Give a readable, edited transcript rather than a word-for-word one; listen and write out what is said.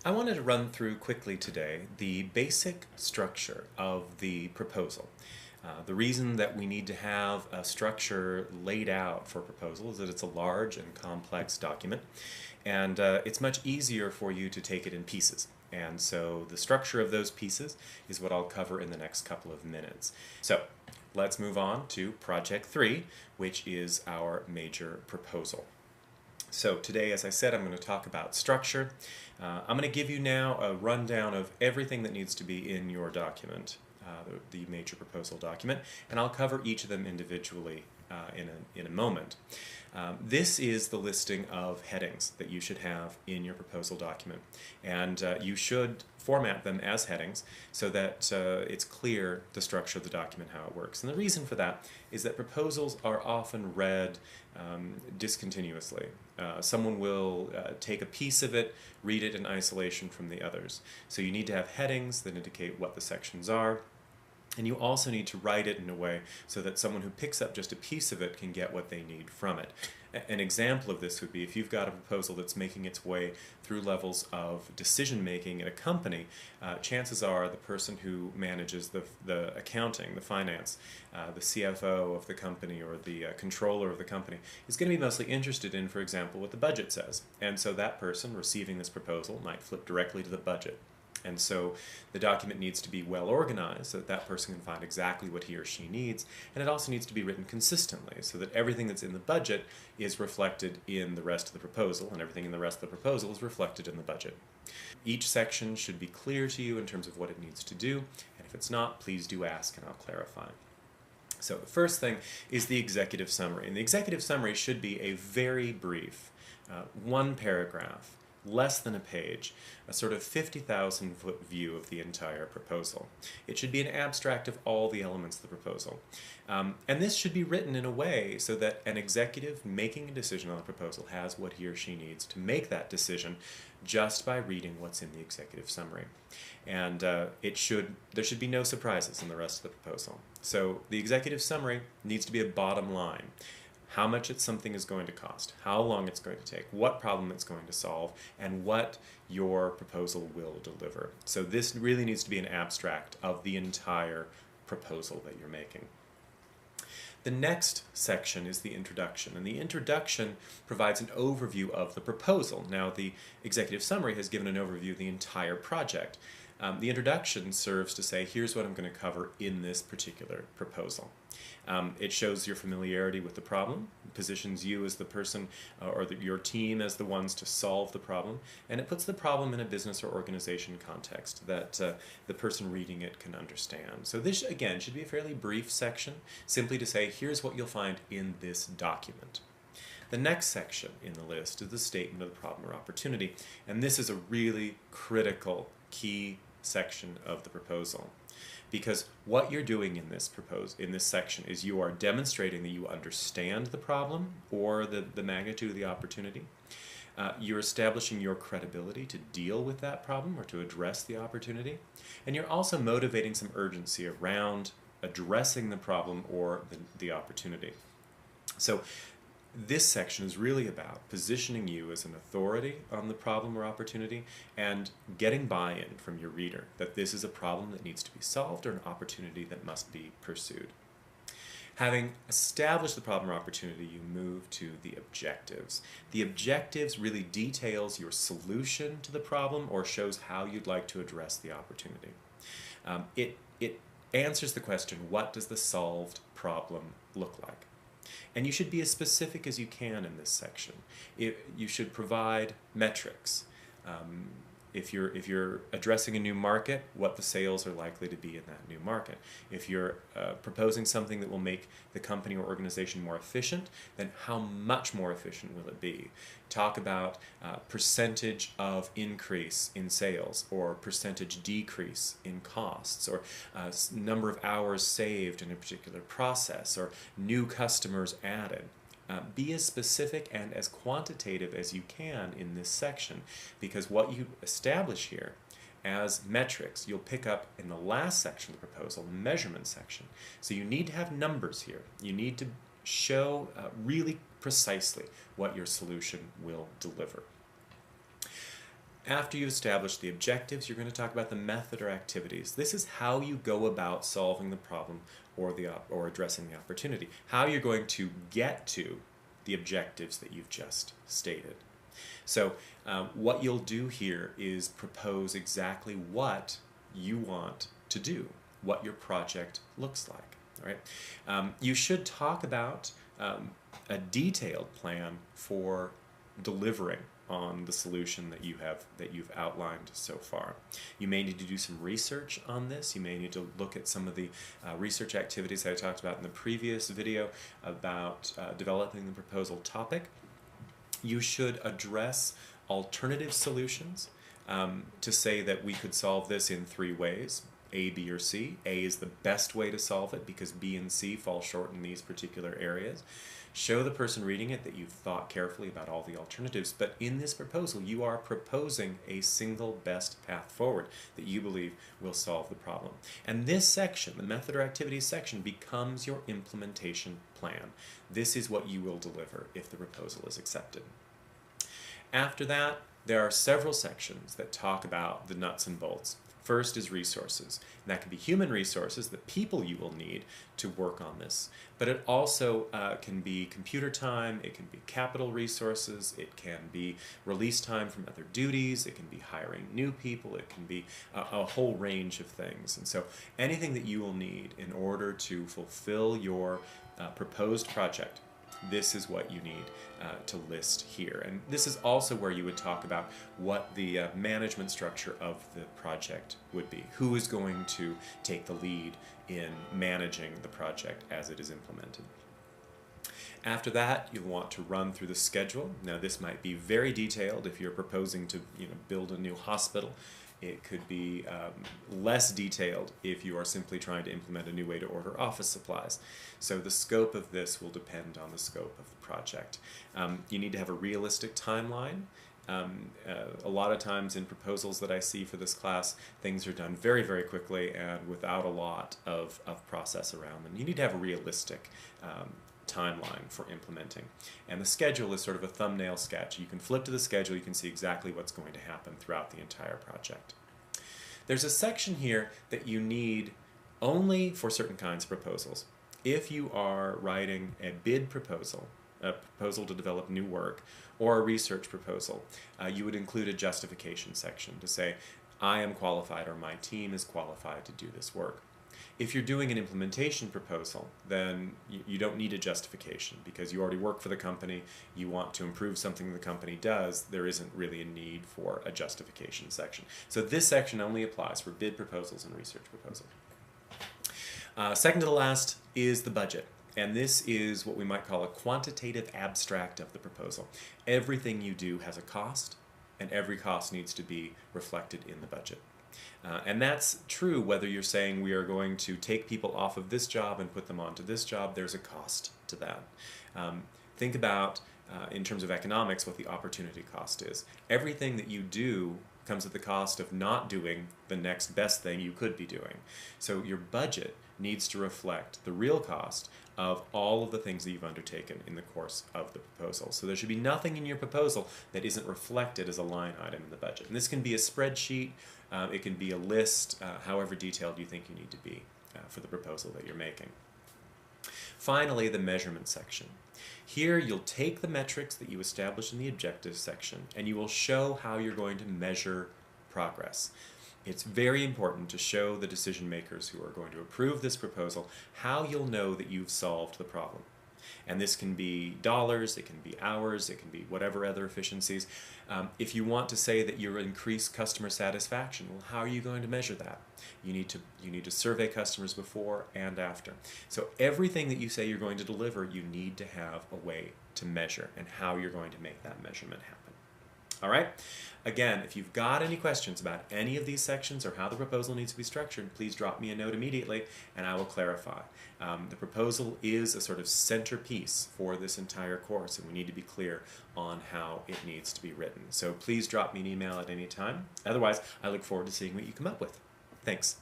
I wanted to run through quickly today the basic structure of the proposal. The reason that we need to have a structure laid out for a proposal is that it's a large and complex document, and it's much easier for you to take it in pieces. And so the structure of those pieces is what I'll cover in the next couple of minutes. So let's move on to Project 3, which is our major proposal. So today, as I said, I'm going to talk about structure. I'm going to give you now a rundown of everything that needs to be in your document, the major proposal document, and I'll cover each of them individually in a moment. This is the listing of headings that you should have in your proposal document, and you should format them as headings so that it's clear the structure of the document, how it works. And the reason for that is that proposals are often read discontinuously. Someone will take a piece of it, read it in isolation from the others. So you need to have headings that indicate what the sections are. And you also need to write it in a way so that someone who picks up just a piece of it can get what they need from it. An example of this would be if you've got a proposal that's making its way through levels of decision making in a company, chances are the person who manages the accounting, the finance, the CFO of the company or the controller of the company is going to be mostly interested in, for example, what the budget says. And so that person receiving this proposal might flip directly to the budget. And so the document needs to be well organized so that that person can find exactly what he or she needs, and it also needs to be written consistently so that everything that's in the budget is reflected in the rest of the proposal, and everything in the rest of the proposal is reflected in the budget. Each section should be clear to you in terms of what it needs to do, and if it's not, please do ask and I'll clarify. So the first thing is the executive summary, and the executive summary should be a very brief, one paragraph, less than a page, a sort of 50,000-foot view of the entire proposal. It should be an abstract of all the elements of the proposal. And this should be written in a way so that an executive making a decision on the proposal has what he or she needs to make that decision just by reading what's in the executive summary. And there should be no surprises in the rest of the proposal. So the executive summary needs to be a bottom line. How much something is going to cost, how long it's going to take, what problem it's going to solve, and what your proposal will deliver. So this really needs to be an abstract of the entire proposal that you're making. The next section is the introduction, and the introduction provides an overview of the proposal. Now, the executive summary has given an overview of the entire project. The introduction serves to say, here's what I'm going to cover in this particular proposal. It shows your familiarity with the problem, positions you as the person or your team as the ones to solve the problem, and it puts the problem in a business or organization context that the person reading it can understand. So this, again, should be a fairly brief section, simply to say, here's what you'll find in this document. The next section in the list is the statement of the problem or opportunity, and this is a really critical, key section of the proposal. Because what you're doing in this section is you are demonstrating that you understand the problem or the magnitude of the opportunity. You're establishing your credibility to deal with that problem or to address the opportunity. And you're also motivating some urgency around addressing the problem or the opportunity. So this section is really about positioning you as an authority on the problem or opportunity and getting buy-in from your reader that this is a problem that needs to be solved or an opportunity that must be pursued. Having established the problem or opportunity, you move to the objectives. The objectives really details your solution to the problem or shows how you'd like to address the opportunity. It answers the question, what does the solved problem look like? And you should be as specific as you can in this section. You should provide metrics. If you're addressing a new market, what the sales are likely to be in that new market. If you're proposing something that will make the company or organization more efficient, then how much more efficient will it be? Talk about percentage of increase in sales or percentage decrease in costs or number of hours saved in a particular process or new customers added. Be as specific and as quantitative as you can in this section, because what you establish here as metrics you'll pick up in the last section of the proposal, the measurement section. So you need to have numbers here. You need to show really precisely what your solution will deliver. After you establish the objectives, you're going to talk about the method or activities. This is how you go about solving the problem or addressing the opportunity. How you're going to get to the objectives that you've just stated. So what you'll do here is propose exactly what you want to do, what your project looks like. All right? You should talk about a detailed plan for delivering on the solution that you've outlined so far. You may need to do some research on this. You may need to look at some of the research activities that I talked about in the previous video about developing the proposal topic. You should address alternative solutions to say that we could solve this in 3 ways. A, B, or C. A is the best way to solve it because B and C fall short in these particular areas. Show the person reading it that you've thought carefully about all the alternatives, but in this proposal you are proposing a single best path forward that you believe will solve the problem. And this section, the method or activities section, becomes your implementation plan. This is what you will deliver if the proposal is accepted. After that, there are several sections that talk about the nuts and bolts. First is resources. And that can be human resources, the people you will need to work on this. But it also can be computer time, it can be capital resources, it can be release time from other duties, it can be hiring new people, it can be a whole range of things. And so anything that you will need in order to fulfill your proposed project, this is what you need to list here. And this is also where you would talk about what the management structure of the project would be. Who is going to take the lead in managing the project as it is implemented. After that, you'll want to run through the schedule. Now this might be very detailed if you're proposing to build a new hospital. It could be less detailed if you are simply trying to implement a new way to order office supplies. So the scope of this will depend on the scope of the project. You need to have a realistic timeline. A lot of times in proposals that I see for this class, things are done very, very quickly and without a lot of process around them. You need to have a realistic timeline for implementing. And the schedule is sort of a thumbnail sketch. You can flip to the schedule, you can see exactly what's going to happen throughout the entire project. There's a section here that you need only for certain kinds of proposals. If you are writing a bid proposal, a proposal to develop new work, or a research proposal, you would include a justification section to say, I am qualified or my team is qualified to do this work. If you're doing an implementation proposal, then you don't need a justification because you already work for the company, you want to improve something the company does, there isn't really a need for a justification section. So this section only applies for bid proposals and research proposals. Second to the last is the budget. And this is what we might call a quantitative abstract of the proposal. Everything you do has a cost, and every cost needs to be reflected in the budget. And that's true whether you're saying we are going to take people off of this job and put them onto this job, there's a cost to that. Think about, in terms of economics, what the opportunity cost is. Everything that you do comes at the cost of not doing the next best thing you could be doing. So your budget needs to reflect the real cost of all of the things that you've undertaken in the course of the proposal. So there should be nothing in your proposal that isn't reflected as a line item in the budget. And this can be a spreadsheet, it can be a list, however detailed you think you need to be for the proposal that you're making. Finally, the measurement section. Here you'll take the metrics that you establish in the objectives section and you will show how you're going to measure progress. It's very important to show the decision makers who are going to approve this proposal how you'll know that you've solved the problem. And this can be dollars, it can be hours, it can be whatever other efficiencies. If you want to say that you'll increase customer satisfaction, well, how are you going to measure that? You need to survey customers before and after. So everything that you say you're going to deliver, you need to have a way to measure and how you're going to make that measurement happen. All right? Again, if you've got any questions about any of these sections or how the proposal needs to be structured, please drop me a note immediately and I will clarify. The proposal is a sort of centerpiece for this entire course and we need to be clear on how it needs to be written. So please drop me an email at any time. Otherwise, I look forward to seeing what you come up with. Thanks.